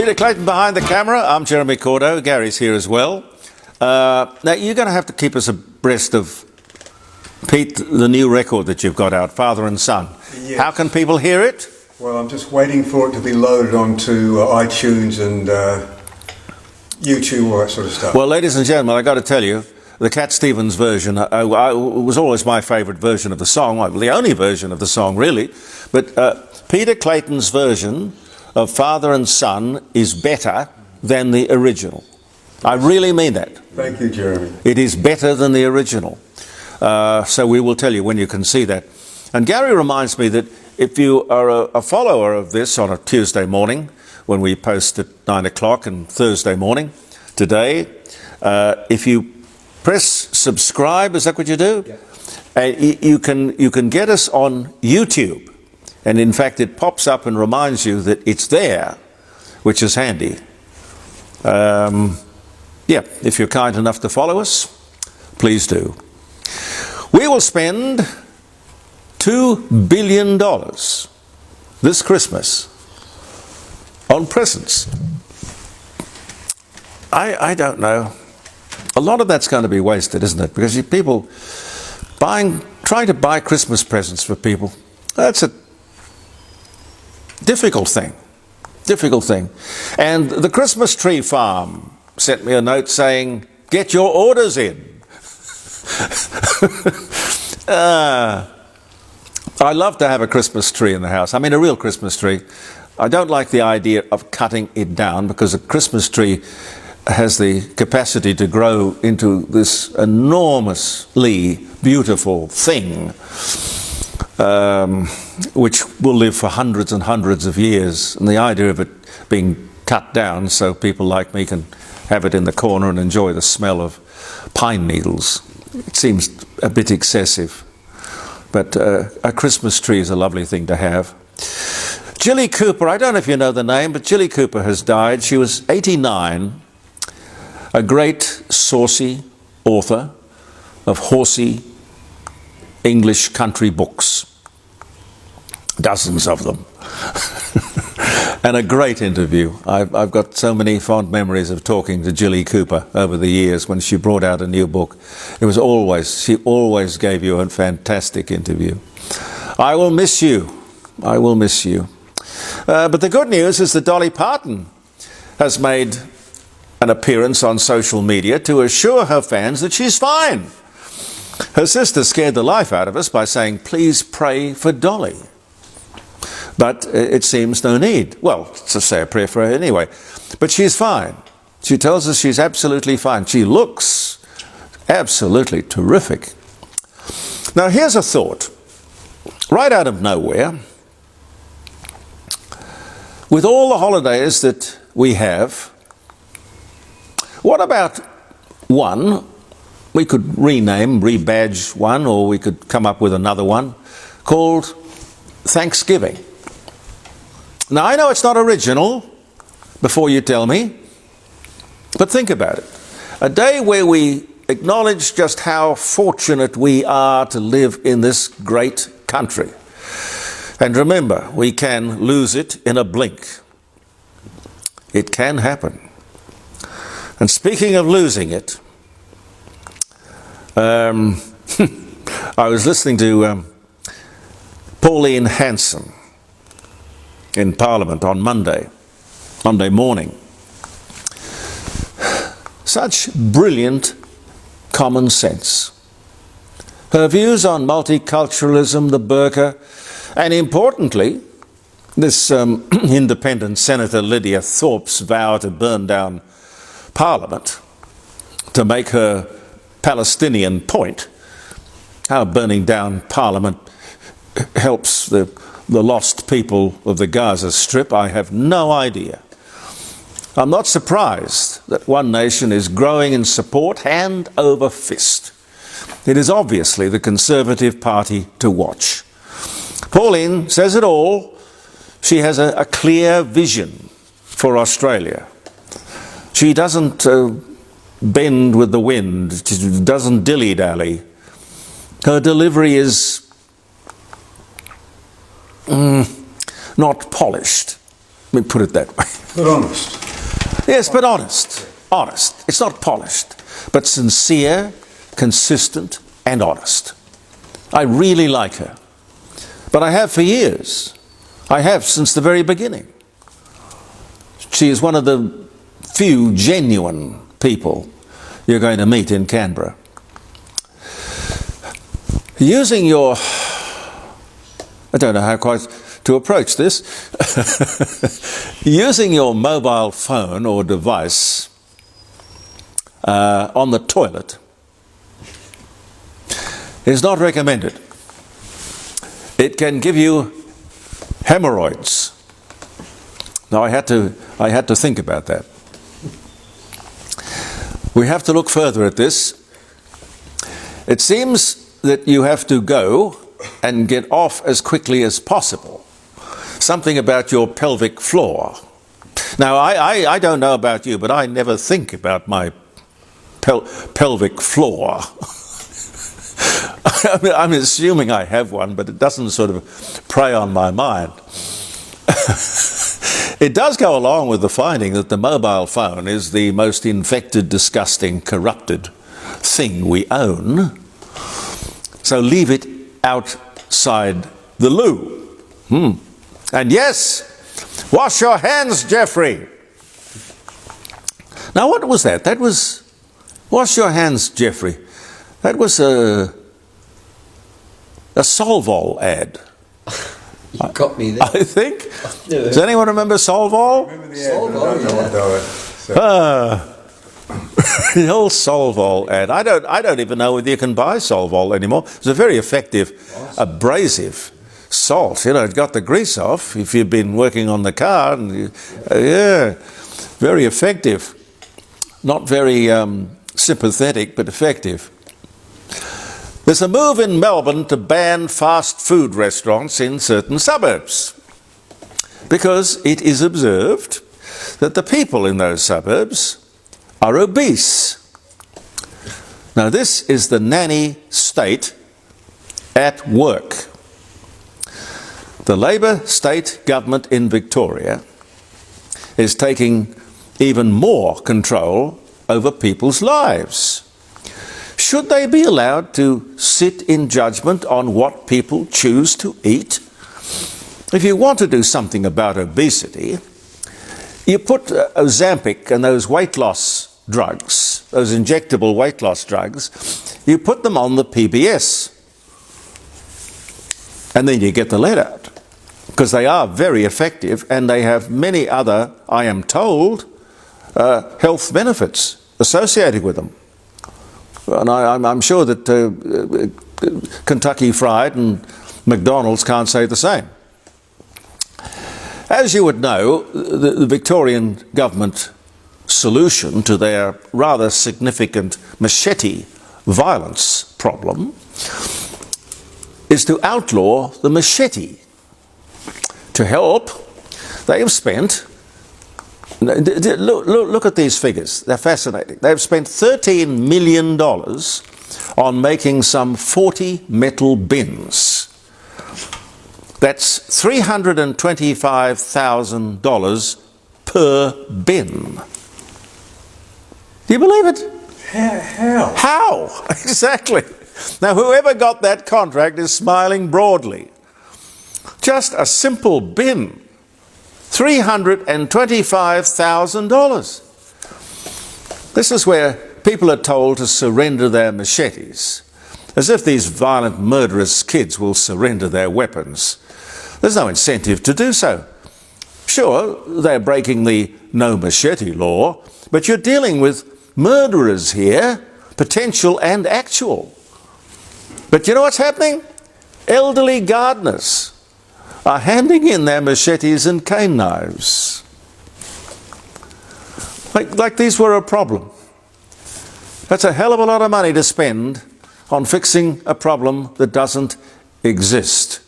Peter Clayton behind the camera. I'm Jeremy Cordeaux. Gary's here as well. Now, you're going to have to keep us abreast of, Pete, the new record that you've got out, Father and Son. Yes. How can people hear it? Well, I'm just waiting for it to be loaded onto iTunes and YouTube, all that sort of stuff. Well, ladies and gentlemen, I've got to tell you, the Cat Stevens version was always my favourite version of the song, well, the only version of the song, really. But Peter Clayton's version of Father and Son is better than the original. I really mean that. Thank you, Jeremy. It is better than the original. So we will tell you when you can see that. And Gary reminds me that if you are a follower of this on a Tuesday morning, when we post at 9 o'clock, and Thursday morning, today, if you press subscribe, is that what you do? Yeah. You can get us on YouTube. And in fact, it pops up and reminds you that it's there, which is handy. Yeah, if you're kind enough to follow us, please do. We will spend $2 billion this Christmas on presents. I don't know. A lot of that's going to be wasted, isn't it? Because people trying to buy Christmas presents for people, that's a difficult thing. Difficult thing. And the Christmas Tree Farm sent me a note saying, get your orders in. I love to have a Christmas tree in the house. I mean, a real Christmas tree. I don't like the idea of cutting it down because a Christmas tree has the capacity to grow into this enormously beautiful thing, which will live for hundreds and hundreds of years. And the idea of it being cut down so people like me can have it in the corner and enjoy the smell of pine needles, it seems a bit excessive. But a Christmas tree is a lovely thing to have. Jilly Cooper, I don't know if you know the name, but Jilly Cooper has died. She was 89, a great saucy author of horsey English country books. Dozens of them. And a great interview. I've got so many fond memories of talking to Jilly Cooper over the years when she brought out a new book. She always gave you a fantastic interview. I will miss you. I will miss you. But the good news is that Dolly Parton has made an appearance on social media to assure her fans that she's fine. Her sister scared the life out of us by saying, please pray for Dolly. But it seems no need. Well, to say a prayer for her anyway. But she's fine. She tells us she's absolutely fine. She looks absolutely terrific. Now, here's a thought. Right out of nowhere, with all the holidays that we have, what about one, we could rebadge one, or we could come up with another one, called Thanksgiving. Now, I know it's not original, before you tell me, but think about it. A day where we acknowledge just how fortunate we are to live in this great country. And remember, we can lose it in a blink. It can happen. And speaking of losing it, I was listening to Pauline Hanson in Parliament on Monday morning. Such brilliant common sense. Her views on multiculturalism, the burqa, and importantly, this independent Senator Lydia Thorpe's vow to burn down Parliament to make her Palestinian point, how burning down Parliament helps the lost people of the Gaza Strip, I have no idea. I'm not surprised that One Nation is growing in support hand over fist. It is obviously the Conservative Party to watch. Pauline says it all. She has a clear vision for Australia. She doesn't bend with the wind. She doesn't dilly-dally. Her delivery is not polished. Let me put it that way. But honest. Yes, but honest. Honest. It's not polished, but sincere, consistent, and honest. I really like her. But I have for years. I have since the very beginning. She is one of the few genuine people you're going to meet in Canberra. Using your... I don't know how quite to approach this. Using your mobile phone or device on the toilet is not recommended. It can give you hemorrhoids. Now I had to think about that. We have to look further at this. It seems that you have to go and get off as quickly as possible. Something about your pelvic floor. Now, I don't know about you, but I never think about my pelvic floor. I'm assuming I have one, but it doesn't sort of prey on my mind. It does go along with the finding that the mobile phone is the most infected, disgusting, corrupted thing we own. So leave it outside the loo. And yes, wash your hands, Jeffrey. Now what was that? That was, wash your hands, Jeffrey. That was a Solvol ad. You got me there. I think. Does anyone remember Solvol? I remember the ad, but I don't know what they were. The old Solvol ad. I don't even know whether you can buy Solvol anymore. It's a very effective, abrasive salt. You know, it got the grease off if you've been working on the car. And yeah, very effective. Not very sympathetic, but effective. There's a move in Melbourne to ban fast food restaurants in certain suburbs because it is observed that the people in those suburbs are obese. Now this is the Nanny state at work. The Labor state government in Victoria is taking even more control over people's lives. Should they be allowed to sit in judgment on what people choose to eat? If you want to do something about obesity, you put Ozempic and those weight loss drugs, those injectable weight loss drugs, you put them on the PBS. And then you get the lead out. Because they are very effective and they have many other, I am told, health benefits associated with them. And I'm sure that Kentucky Fried and McDonald's can't say the same. As you would know, the Victorian government solution to their rather significant Machete violence problem is to outlaw the machete. To help, they have spent, look at these figures, they're fascinating. They've spent $13 million on making some 40 metal bins. That's $325,000 per bin. Do you believe it? How? How? Exactly. Now, whoever got that contract is smiling broadly. Just a simple bin. $325,000. This is where people are told to surrender their machetes, as if these violent, murderous kids will surrender their weapons. There's no incentive to do so. Sure, they're breaking the no machete law, but you're dealing with murderers here, potential and actual. But you know what's happening? Elderly gardeners are handing in their machetes and cane knives. Like these were a problem. That's a hell of a lot of money to spend on fixing a problem that doesn't exist.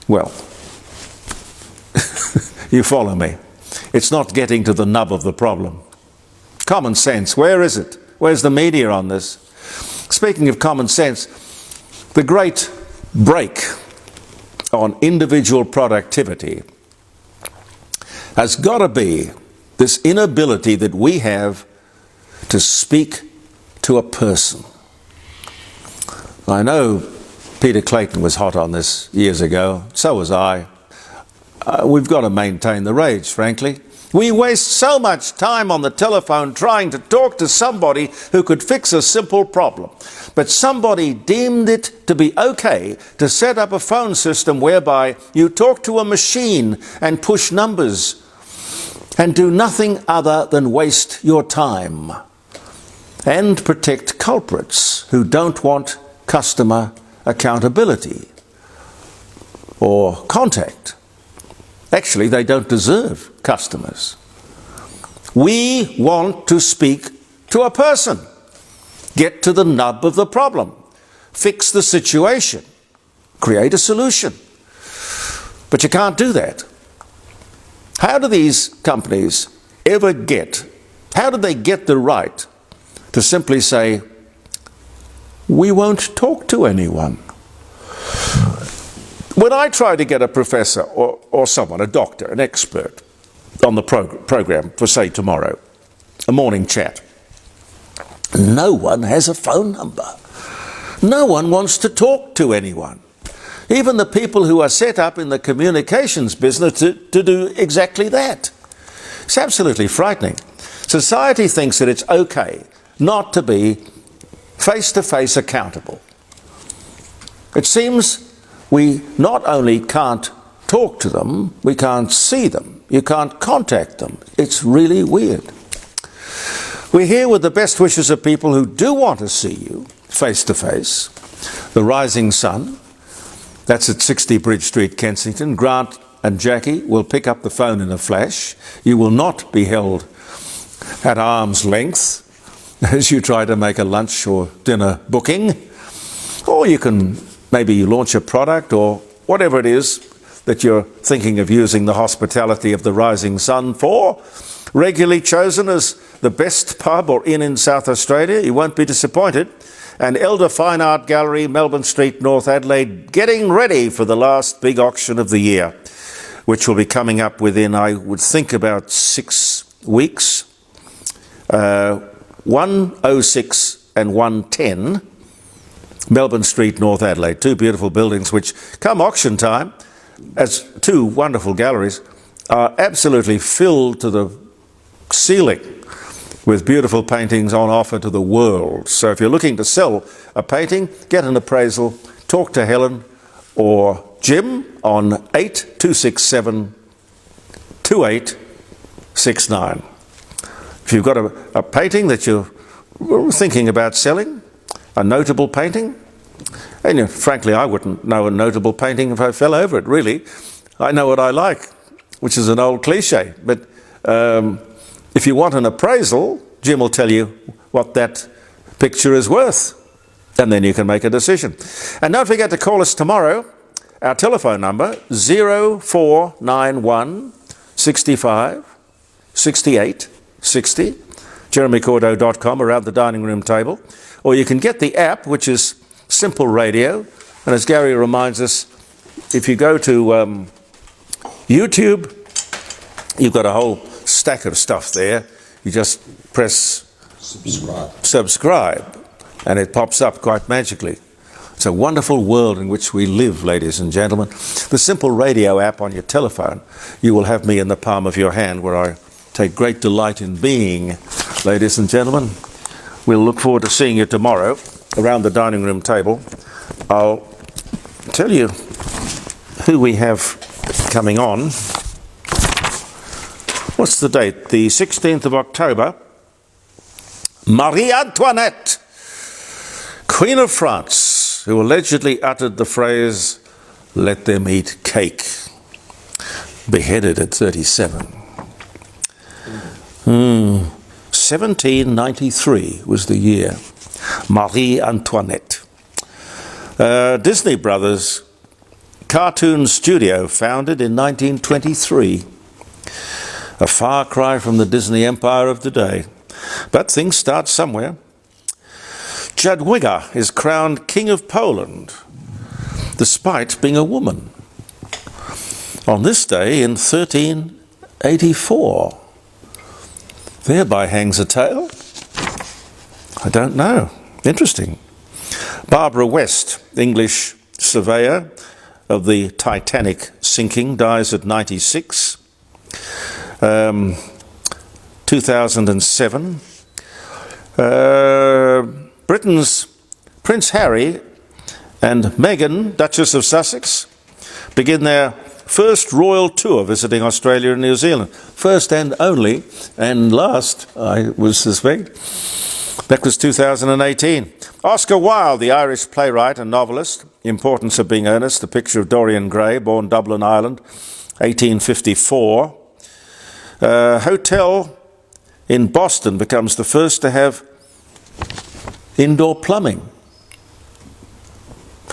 Well, you follow me. It's not getting to the nub of the problem. Common sense, where is it? Where's the media on this? Speaking of common sense, the great break on individual productivity has got to be this inability that we have to speak to a person. I know Peter Clayton was hot on this years ago, so was I. We've got to maintain the rage, frankly. We waste so much time on the telephone trying to talk to somebody who could fix a simple problem. But somebody deemed it to be okay to set up a phone system whereby you talk to a machine and push numbers and do nothing other than waste your time and protect culprits who don't want customer accountability or contact. Actually, they don't deserve customers. We want to speak to a person, get to the nub of the problem, fix the situation, create a solution. But you can't do that. How do these companies ever how do they get the right to simply say, we won't talk to anyone? When I try to get a professor or someone, a doctor, an expert, on the program for, say, tomorrow, a morning chat, no one has a phone number. No one wants to talk to anyone. Even the people who are set up in the communications business to do exactly that. It's absolutely frightening. Society thinks that it's okay not to be face-to-face accountable. It seems we not only can't talk to them, we can't see them, you can't contact them. It's really weird. We're here with the best wishes of people who do want to see you face to face. The Rising Sun, that's at 60 Bridge Street, Kensington. Grant and Jackie will pick up the phone in a flash. You will not be held at arm's length as you try to make a lunch or dinner booking. Or you can maybe launch a product or whatever it is that you're thinking of using the hospitality of the Rising Sun for. Regularly chosen as the best pub or inn in South Australia, you won't be disappointed. And Elder Fine Art Gallery, Melbourne Street, North Adelaide, getting ready for the last big auction of the year, which will be coming up within, I would think, about 6 weeks. 106 and 110, Melbourne Street, North Adelaide, two beautiful buildings which, come auction time, as two wonderful galleries, are absolutely filled to the ceiling with beautiful paintings on offer to the world. So if you're looking to sell a painting, get an appraisal, talk to Helen or Jim on 8267 2869. If you've got a painting that you're thinking about selling, a notable painting, and frankly I wouldn't know a notable painting if I fell over it, really. I know what I like, which is an old cliche, but if you want an appraisal, Jim will tell you what that picture is worth, and then you can make a decision. And don't forget to call us tomorrow. Our telephone number, 0491 65 68 60, jeremycordeaux.com, around the dining room table. Or you can get the app, which is Simple Radio. And as Gary reminds us, if you go to YouTube, you've got a whole stack of stuff there. You just press subscribe, and it pops up quite magically. It's a wonderful world in which we live, ladies and gentlemen. The Simple Radio app on your telephone, you will have me in the palm of your hand, where I take great delight in being, ladies and gentlemen. We'll look forward to seeing you tomorrow around the dining room table. I'll tell you who we have coming on. What's the date? The 16th of October. Marie Antoinette, Queen of France, who allegedly uttered the phrase, "Let them eat cake," beheaded at 37. 1793 was the year. Marie Antoinette. Disney Brothers cartoon studio founded in 1923. A far cry from the Disney empire of today. But things start somewhere. Jadwiga is crowned King of Poland, despite being a woman, on this day in 1384. thereby hangs a tale? I don't know. Interesting. Barbara West, English surveyor of the Titanic sinking, dies at 96. 2007. Britain's Prince Harry and Meghan, Duchess of Sussex, begin their first royal tour visiting Australia and New Zealand. First and only, and last, I would suspect. That was 2018. Oscar Wilde, the Irish playwright and novelist, Importance of Being Earnest, The Picture of Dorian Gray, born Dublin, Ireland, 1854. Hotel in Boston becomes the first to have indoor plumbing.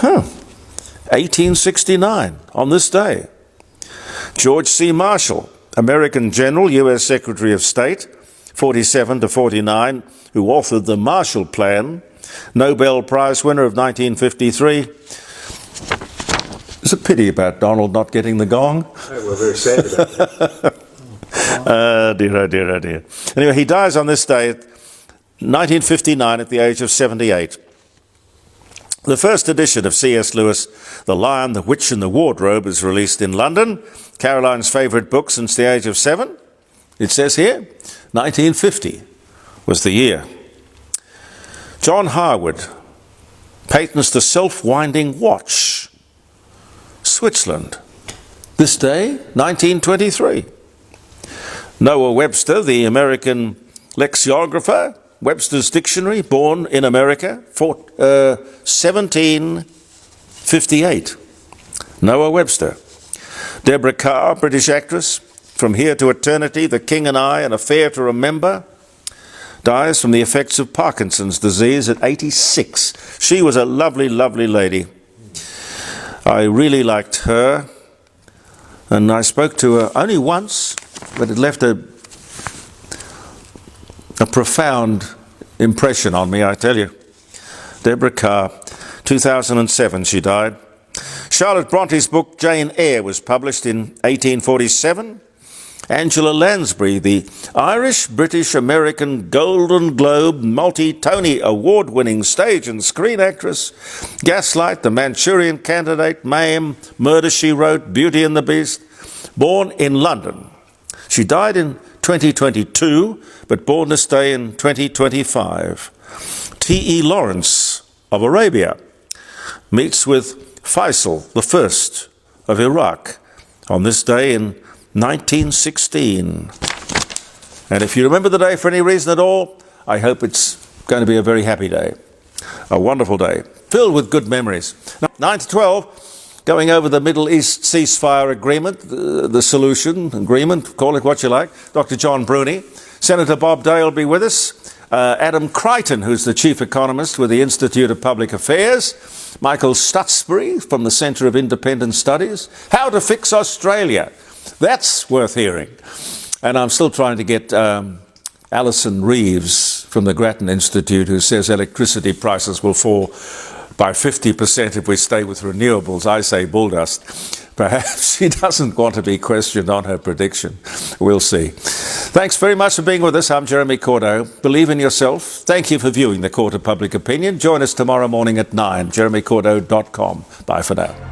1869, on this day. George C. Marshall, American general, U.S. Secretary of State, 47 to 49, who authored the Marshall Plan, Nobel Prize winner of 1953. It's a pity about Donald not getting the gong. Oh, we're very sad about that. Oh dear. Anyway, he dies on this day, 1959, at the age of 78. The first edition of C.S. Lewis' The Lion, the Witch and the Wardrobe is released in London. Caroline's favourite book since the age of 7. It says here, 1950 was the year. John Harwood patents the self-winding watch. Switzerland. This day, 1923. Noah Webster, the American lexicographer, Webster's Dictionary, born in America, 1758. Noah Webster. Deborah Kerr, British actress, From Here to Eternity, The King and I, An Affair to Remember, dies from the effects of Parkinson's disease at 86. She was a lovely, lovely lady. I really liked her, and I spoke to her only once, but it left a profound impression on me, I tell you. Deborah Kerr, 2007 she died. Charlotte Bronte's book Jane Eyre was published in 1847. Angela Lansbury, the Irish, British, American, Golden Globe, multi-Tony award-winning stage and screen actress, Gaslight, The Manchurian Candidate, Mayhem, Murder, She Wrote, Beauty and the Beast, born in London. She died in 2022, but born this day in 2025. T.E. Lawrence of Arabia meets with Faisal I of Iraq on this day in 1916. And if you remember the day for any reason at all, I hope it's going to be a very happy day, a wonderful day, filled with good memories. Now, 9 to 12, going over the Middle East ceasefire agreement, the solution, agreement, call it what you like. Dr. John Bruni. Senator Bob Day will be with us. Adam Clayton, who's the chief economist with the Institute of Public Affairs. Michael Stutsbury from the Centre of Independent Studies. How to Fix Australia. That's worth hearing. And I'm still trying to get Alison Reeves from the Grattan Institute, who says electricity prices will fall by 50% if we stay with renewables. I say bulldust. Perhaps she doesn't want to be questioned on her prediction. We'll see. Thanks very much for being with us. I'm Jeremy Cordeaux. Believe in yourself. Thank you for viewing the Court of Public Opinion. Join us tomorrow morning at 9, jeremycordeaux.com. Bye for now.